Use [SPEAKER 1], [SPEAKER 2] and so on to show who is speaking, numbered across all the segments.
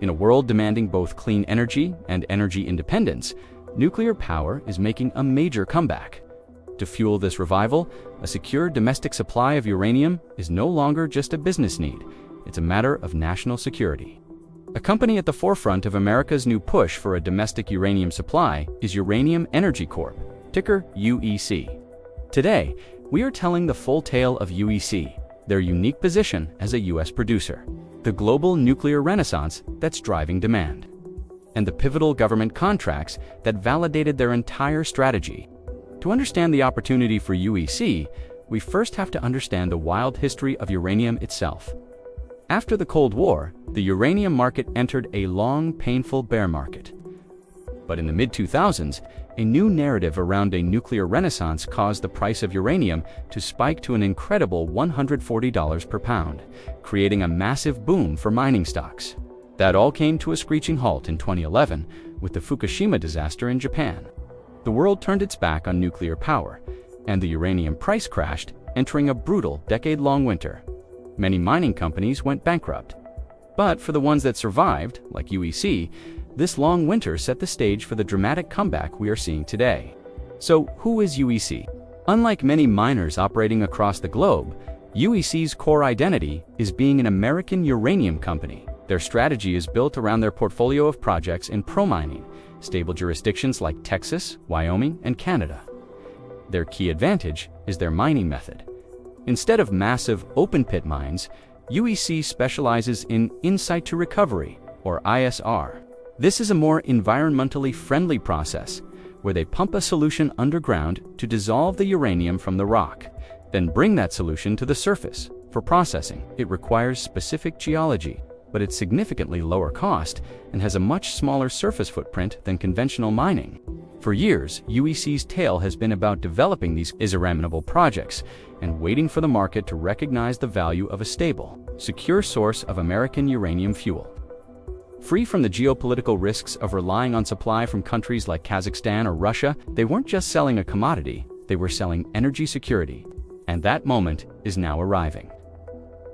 [SPEAKER 1] In a world demanding both clean energy and energy independence, nuclear power is making a major comeback. To fuel this revival, a secure domestic supply of uranium is no longer just a business need, it's a matter of national security. A company at the forefront of America's new push for a domestic uranium supply is Uranium Energy Corp, ticker UEC. Today, we are telling the full tale of UEC, their unique position as a U.S. producer, the global nuclear renaissance that's driving demand, and the pivotal government contracts that validated their entire strategy. To understand the opportunity for UEC, we first have to understand the wild history of uranium itself. After the Cold War, the uranium market entered a long, painful bear market. But in the mid-2000s, a new narrative around a nuclear renaissance caused the price of uranium to spike to an incredible $140 per pound, creating a massive boom for mining stocks. That all came to a screeching halt in 2011 with the Fukushima disaster in Japan. The world turned its back on nuclear power, and the uranium price crashed, entering a brutal decade-long winter. Many mining companies went bankrupt. But for the ones that survived, like UEC, this long winter set the stage for the dramatic comeback we are seeing today. So, who is UEC? Unlike many miners operating across the globe, UEC's core identity is being an American uranium company. Their strategy is built around their portfolio of projects in pro-mining, stable jurisdictions like Texas, Wyoming, and Canada. Their key advantage is their mining method. Instead of massive open-pit mines, UEC specializes in in-situ recovery, or ISR. This is a more environmentally friendly process, where they pump a solution underground to dissolve the uranium from the rock, then bring that solution to the surface for processing. It requires specific geology, but it's significantly lower cost and has a much smaller surface footprint than conventional mining. For years, UEC's tale has been about developing these irreplaceable projects and waiting for the market to recognize the value of a stable, secure source of American uranium fuel. Free from the geopolitical risks of relying on supply from countries like Kazakhstan or Russia, they weren't just selling a commodity, they were selling energy security. And that moment is now arriving.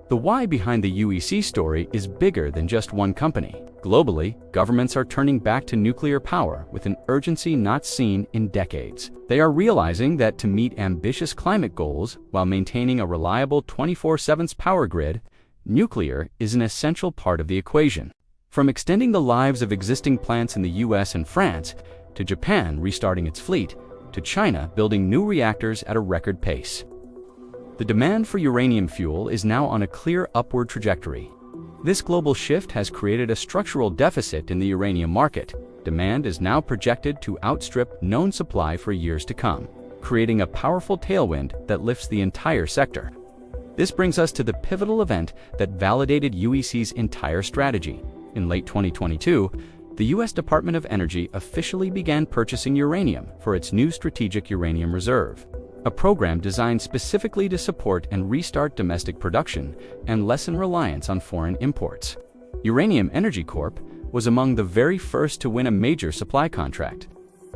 [SPEAKER 1] The why behind the UEC story is bigger than just one company. Globally, governments are turning back to nuclear power with an urgency not seen in decades. They are realizing that to meet ambitious climate goals while maintaining a reliable 24/7 power grid, nuclear is an essential part of the equation. From extending the lives of existing plants in the US and France, to Japan restarting its fleet, to China building new reactors at a record pace. The demand for uranium fuel is now on a clear upward trajectory. This global shift has created a structural deficit in the uranium market. Demand is now projected to outstrip known supply for years to come, creating a powerful tailwind that lifts the entire sector. This brings us to the pivotal event that validated UEC's entire strategy. In late 2022, the U.S. Department of Energy officially began purchasing uranium for its new Strategic Uranium Reserve, a program designed specifically to support and restart domestic production and lessen reliance on foreign imports. Uranium Energy Corp was among the very first to win a major supply contract.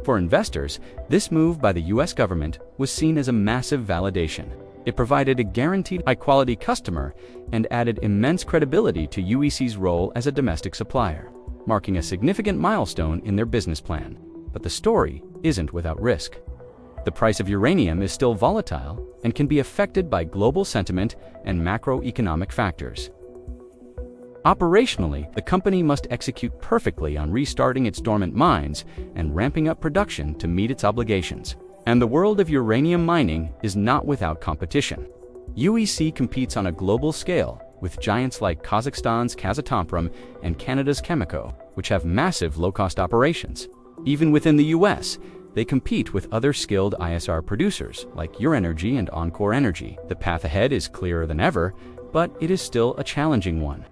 [SPEAKER 1] For investors, this move by the U.S. government was seen as a massive validation. It provided a guaranteed high-quality customer and added immense credibility to UEC's role as a domestic supplier, marking a significant milestone in their business plan. But the story isn't without risk. The price of uranium is still volatile and can be affected by global sentiment and macroeconomic factors. Operationally, the company must execute perfectly on restarting its dormant mines and ramping up production to meet its obligations. And the world of uranium mining is not without competition. UEC competes on a global scale with giants like Kazakhstan's Kazatomprom and Canada's Cameco, which have massive low-cost operations. Even within the US, they compete with other skilled ISR producers like Ur-Energy and Encore Energy. The path ahead is clearer than ever, but it is still a challenging one.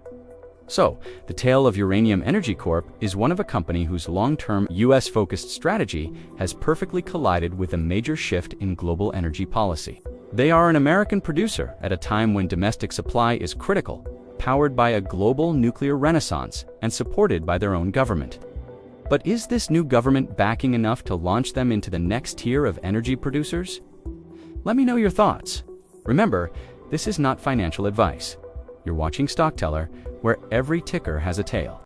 [SPEAKER 1] So, the tale of Uranium Energy Corp is one of a company whose long-term US-focused strategy has perfectly collided with a major shift in global energy policy. They are an American producer at a time when domestic supply is critical, powered by a global nuclear renaissance and supported by their own government. But is this new government backing enough to launch them into the next tier of energy producers? Let me know your thoughts. Remember, this is not financial advice. You're watching Stock Teller, where every ticker has a tail.